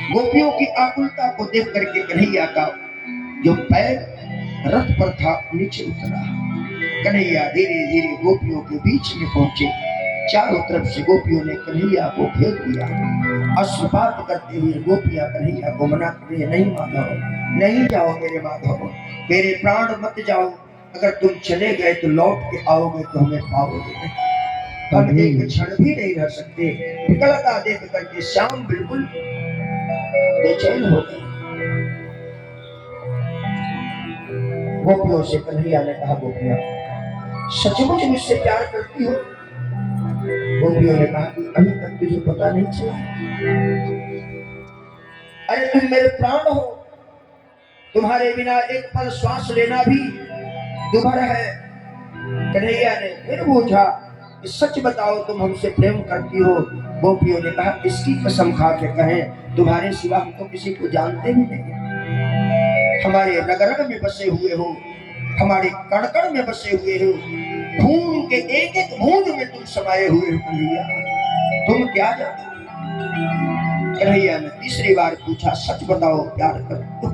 गोपियों की आकुलता को देख करके कन्हैया का जो पैर रथ पर था नीचे उतरा। कन्हैया धीरे धीरे गोपियों के बीच में पहुंचे। चारों तरफ से गोपियों ने कन्हैया को घेर लिया। अश्रुपात करते हुए गोपियां कन्हैया को मना कर रही, नहीं माधव, नहीं जाओ मेरे माधव, मेरे प्राण मत जाओ, अगर तुम चले गए तो लौट के आओगे तो हमें पाओगे नहीं, हम एक क्षण भी नहीं रह सकते। विकलता देख करके श्याम बिल्कुल बेचैन हो गए। गोपियों से कन्हैया ने कहा, गोपियां सचमुच मुझसे प्यार करती हो? गोपियों ने कहा कि अभी तक तुझे पता नहीं चला। अरे तुम मेरे प्राण हो, तुम्हारे बिना एक पल श्वास लेना भी दुभर है। कन्हैया ने फिर पूछा, सच बताओ तुम हमसे प्रेम करती हो? गोपियों ने कहा, इसकी कसम खा के कहें, तुम्हारे सिवा हम तो किसी को जानते भी नहीं। हमारे रग रग में बसे हुए हो, हमारे कण कण में बसे हुए हो, खून के एक एक बूंद में तुम समाये हुए हो। कन्हैया तुम क्या जानते? कन्हैया ने तीसरी बार पूछा, सच बताओ प्यार करते हो?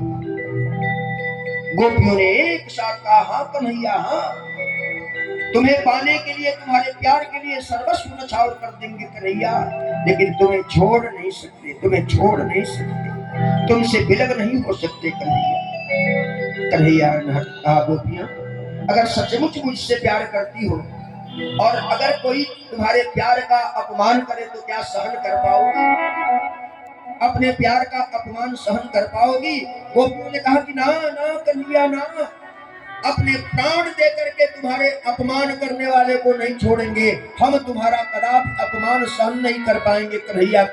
गोपियों ने एक साथ कहा, हाँ कन्हैया हाँ, तुम्हें पाने के लिए, तुम्हारे प्यार के लिए सर्वस्व न्यौछावर कर देंगे कन्हैया, लेकिन तुम्हें छोड़ नहीं सकते, तुम्हें छोड़ नहीं सकते, तुमसे विलग नहीं हो सकते कन्हैया। कन्हैया ने कहा, गोपियां अगर सचमुच मुझसे प्यार करती हो और अगर कोई तुम्हारे प्यार का अपमान करे तो क्या सहन कर पाओगी? अपने प्यार का अपमान सहन कर पाओगी? गोपियों ने कहा कि ना ना कन्हैया ना, अपने प्राण दे करके तुम्हारे अपमान करने वाले को नहीं छोड़ेंगे, हम तुम्हारा कदापि अपमान सहन नहीं कर पाएंगे कन्हैया।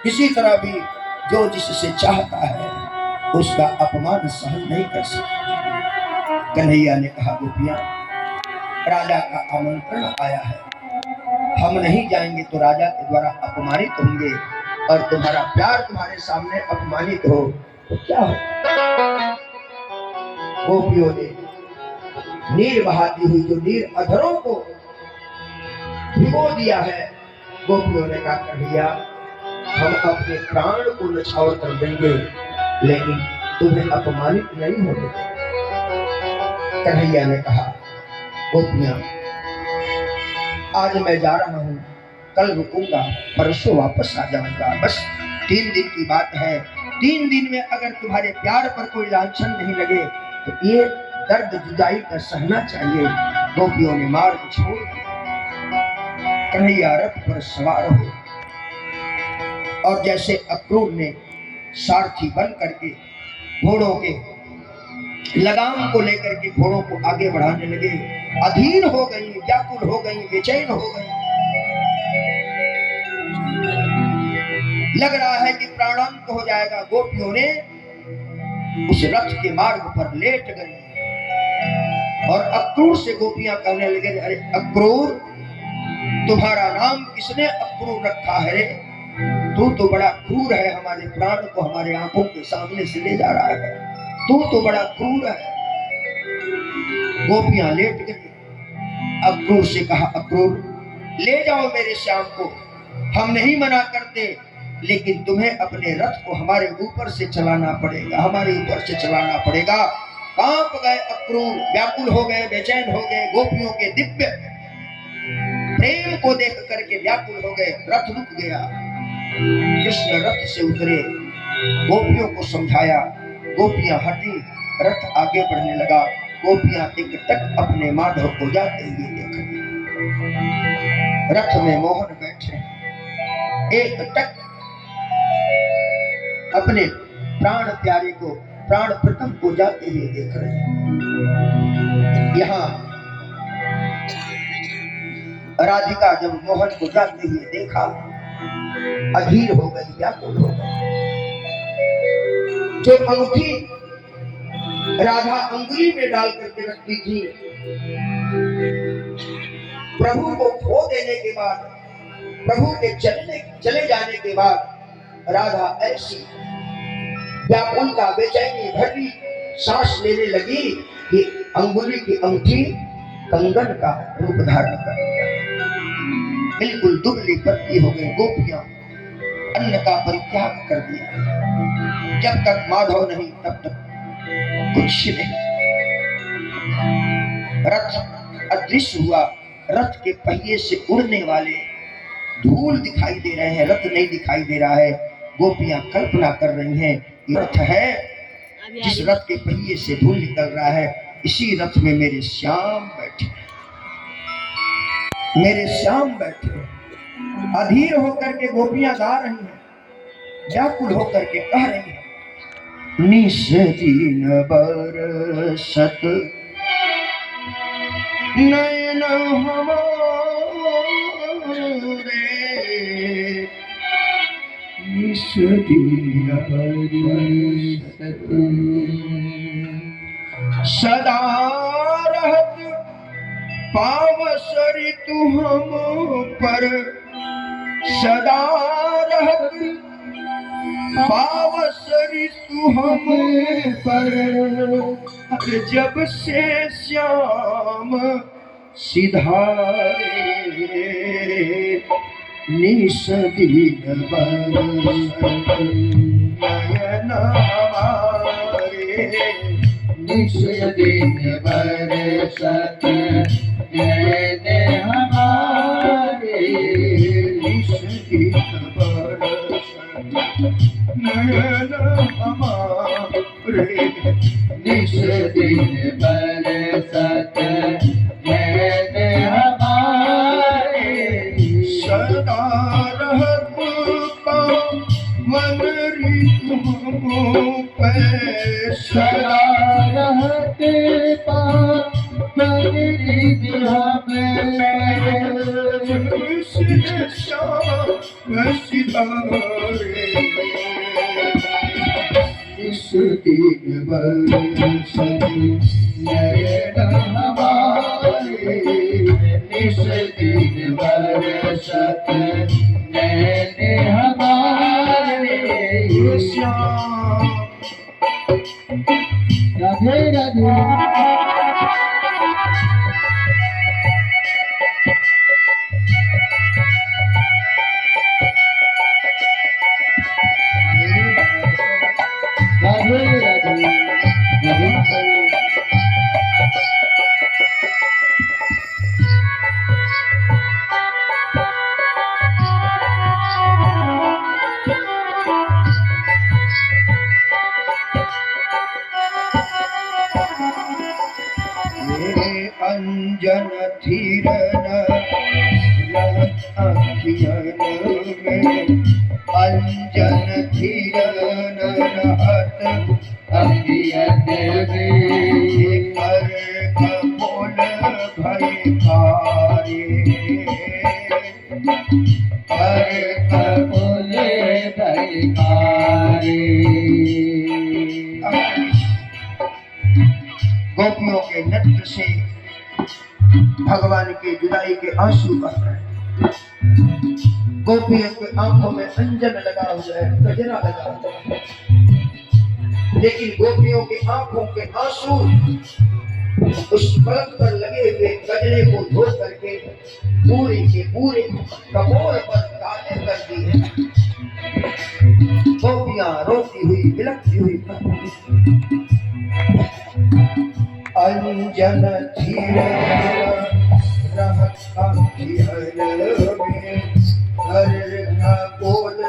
किसी तरह भी जो जिससे चाहता है उसका अपमान सहन नहीं कर सकता। कन्हैया ने कहा, गोपियां राजा का आमंत्रण आया है, हम नहीं जाएंगे तो राजा के द्वारा अपमानित होंगे, और तुम्हारा प्यार तुम्हारे सामने अपमानित हो तो क्या हो? गोपियों ने नीर बहाती हुई जो नीर अधरों को भिगो दिया है, गोपियों ने कहा, कन्हैया हम अपने प्राण को न्यौछावर कर देंगे, लेकिन तुम्हें अपमानित नहीं होने। कन्हैया ने कहा, गोपियां आज मैं जा रहा हूं, कल रुकूंगा, परसों वापस आ जाऊंगा, बस 3 दिन की बात है। 3 दिन में अगर तुम्हारे प्यार पर कोई लांछन नहीं लगे तो ये दर्द जुदाई का सहना चाहिए। गोपियों ने मार्ग छोड़ दिया। कन्हैया रथ पर सवार हो और जैसे अक्रूर ने सारथी बन करके घोड़ों के लगाम को लेकर के घोड़ों को आगे बढ़ाने लगे, अधीर हो गई, व्याकुल हो गई, बेचैन हो गई। लग रहा है कि प्राणांत हो जाएगा। गोपियों ने उस रथ के मार्ग पर लेट गई और अक्रूर से गोपियां कहने लगे, अरे अक्रूर तुम्हारा नाम किसने अक्रूर रखा है रे? तू तो बड़ा क्रूर है, हमारे प्राण को हमारे आंखों के सामने से ले जा रहा है, तू तो बड़ा क्रूर है। गोपियां लेट गई। अक्रूर से कहा, अक्रूर ले जाओ मेरे श्याम को, हम नहीं मना करते, लेकिन तुम्हें अपने रथ को हमारे ऊपर से चलाना पड़ेगा, हमारे ऊपर से चलाना पड़ेगा। कांप गए अक्रूर, व्याकुल हो गए, बेचैन हो गए, गोपियों के दिव्य प्रेम को देख करके व्याकुल हो गए। रथ रुक गया, कृष्ण रथ से उतरे, गोपियों को समझाया, गोपियां हटी, रथ आगे बढ़ने लगा। गोपियां एक टक अपने माधव को जाते हुए देखा। रथ में मोहन बैठे, एक टक अपने प्राण प्यारे को, प्राण प्रथम को जाते हुए देख रहे हैं। यहाँ राधिका जब मोहन को जाते हुए देखा, अधीर हो गई, व्याकुल हो गई। जो अंगूठी राधा अंगुली में डाल करके रखती थी, प्रभु को खो देने के बाद, प्रभु के चले जाने के बाद राधा ऐसी व्याकुलता, बेचैनी भरी सांस लेने लगी कि अंगुली की अंगूठी कंगन का रूप धारण कर लिया, बिल्कुल दुबली पतली हो गई। गोपियां अन्न का परित्याग कर दिया। जब तक माधव नहीं तब तक कुछ नहीं। रथ अदृश्य हुआ, रथ के पहिए से उड़ने वाले धूल दिखाई दे रहे हैं, रथ नहीं दिखाई दे रहा है। गोपियां कल्पना कर रही हैं रथ है, जिस रथ के पहिए से धूल निकल रहा है, इसी रथ में मेरे श्याम बैठे, मेरे श्याम बैठे। अधीर होकर के गोपियां गा रही हैं, व्याकुल होकर के कह रही हैं, निस दिन बरसत नयन हमारे, निस दिन बरसत सदा रहत पावसरि तू हम पर, सदा रहत पावसरि तू हम पर। जब से श्याम सिधारे, निस दिन बरसत नयन हमारे, निस दिन बरसत नयन हमारे, निस दिन बरसत नयन हमारे, निस दिन बरसत नयन हमारे। सदा रहत पावन ऋतु पे, सदा रहत पावन ऋतु पे, श्याम सिधारे, निस दिन बरसत नयन हमारे, निस दिन बरसत नयन हमारे। श्याम राधे राधे। अंजन धीरन अखियन में, अंजन धीरन रहत अखियन में, कर कपोल भय कारी, कर कपोल भय कारी। गोपियों के नृत्य से भगवान के जुदाई के आंसू बह रहे हैं। गोपियों के आंखों में अंजन लगा हुआ है, गजरा लगा हुआ है, लेकिन गोपियों की आंखों के आंसू उस पलक पर लगे हुए गजरे को धो करके पूरे के पूरे कपोल पर काले कर दिए। गोपियां रोती हुई बिलखती हुई अंजन धीरन रहत अखियन में, कर कपोल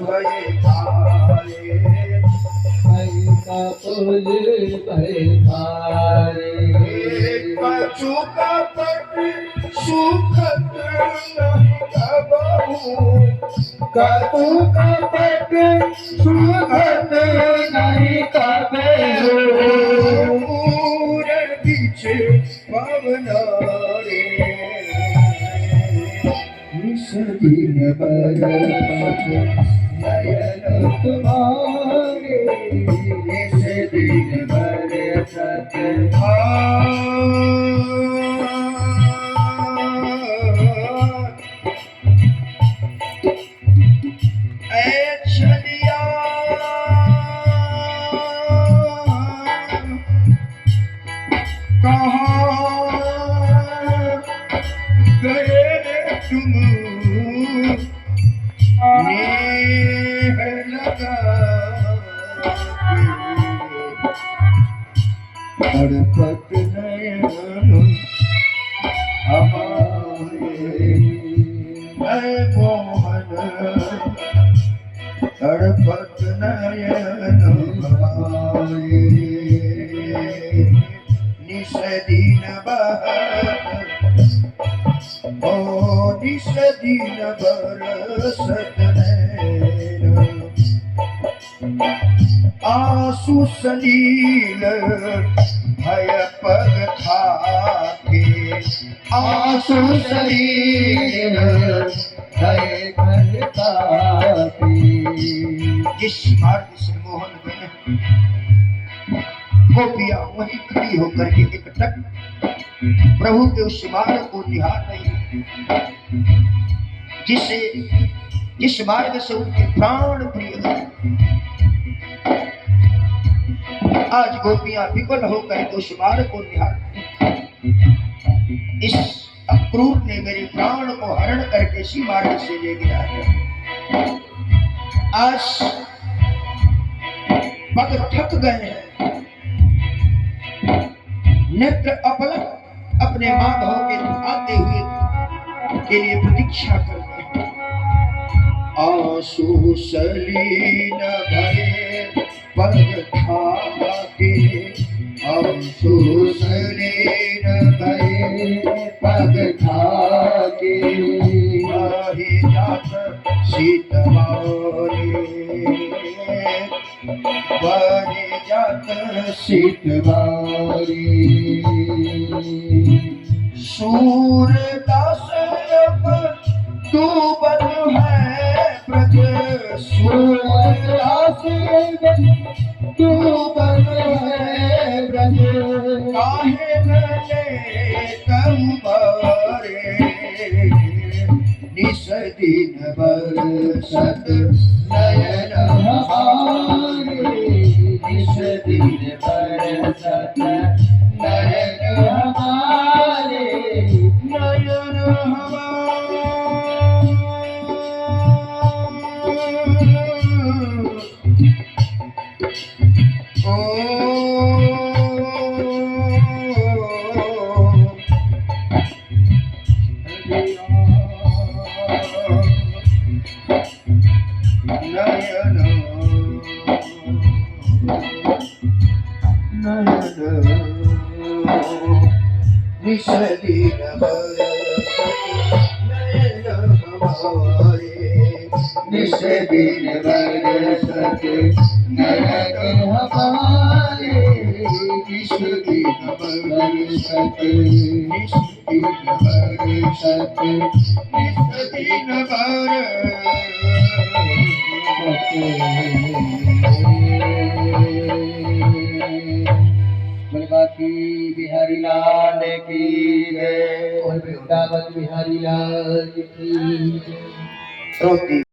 भय कारी, कर कपोल भय कारी। कछु कपट सुखत नहीं कबहु, कछु कपट सुखत नहीं कबहु, पवनारे, निस दिन बरसत नयन तुम्हारे, निस दिन बरसत। गए तुम लगा तड़पत नयन हमारे मोहन तड़पत नयन हमारे निस दिन ओ निस दिन बरसत नैन आंसू सलील भय पग खाके आंसू सलील भय पग खाके जिस मार्ग से मोहन गए गोपियां वहीं खड़ी होकर के एकटक प्रभु के उस मार्ग को निहार रही जिससे जिस मार्ग से उनके प्राण प्रिय आज गोपियां विकल होकर के उस मार्ग को निहार इस अक्रूर ने मेरे प्राण को हरण करके इसी मार्ग से ले गया है। आज पग थक गए हैं नेत्र अपलक अपने माधव के आते हुए के लिए प्रतीक्षा करते हैं आंसू सलीन भरे पग खाके आंसू सलीन भरे पग खाके माही जात सीतवारे बने जात सीतवारे सूरदास तू बन है ब्रज सूरदास तू बन है ब्रज काहे गले कम्बारे निस दिन बरसत नयन हमारे निस दिन बरसत नयन हमारे नयन निस दिन बरसत नयन हमारे निस दिन बरसत नयन हमारे निस दिन बरसत निस दिन बरसत निस दिन बाकी बिहारी लाल की जय, वृंदावन बिहारी लाल की जय।